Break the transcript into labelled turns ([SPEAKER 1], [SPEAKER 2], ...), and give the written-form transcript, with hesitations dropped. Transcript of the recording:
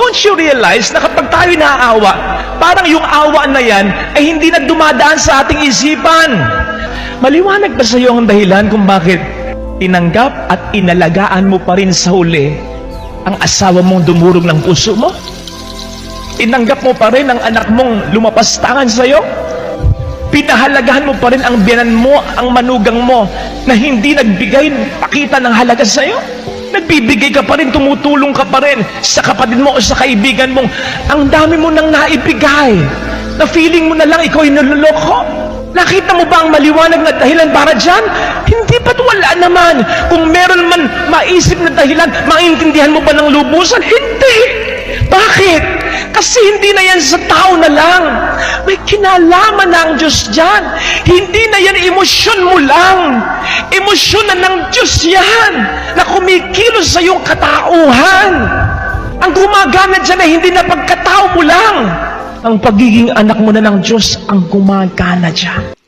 [SPEAKER 1] don't you realize na kapag tayo naaawa, parang yung awa na yan ay hindi na dumadaan sa ating isipan? Maliwanag ba sa iyo ang dahilan kung bakit tinanggap at inalagaan mo pa rin sa huli ang asawa mong dumurog ng puso mo? Tinanggap mo pa rin ang anak mong lumapastangan sa iyo? Pinahalagahan mo pa rin ang biyanan mo, ang manugang mo, na hindi nagbigay pakita ng halaga sa iyo? Nagbibigay ka pa rin, tumutulong ka pa rin sa kapatid mo o sa kaibigan mong ang dami mo nang naibigay, na feeling mo na lang ikaw ay naluloko. Nakita mo ba ang maliwanag na dahilan para dyan? Hindi ba't wala naman? Kung meron man maisip na dahilan, maintindihan mo ba ng lubusan? Hindi! Bakit? Kasi hindi na yan sa tao na lang. May kinalaman na ang Diyos dyan. Hindi na yan emosyon mo lang. Emosyon na ng Diyos yan, na kumikilos sa iyong katauhan. Ang gumagana dyan ay hindi na pagkatao mo lang. Ang pagiging anak mo na ng Diyos ang gumagana dyan.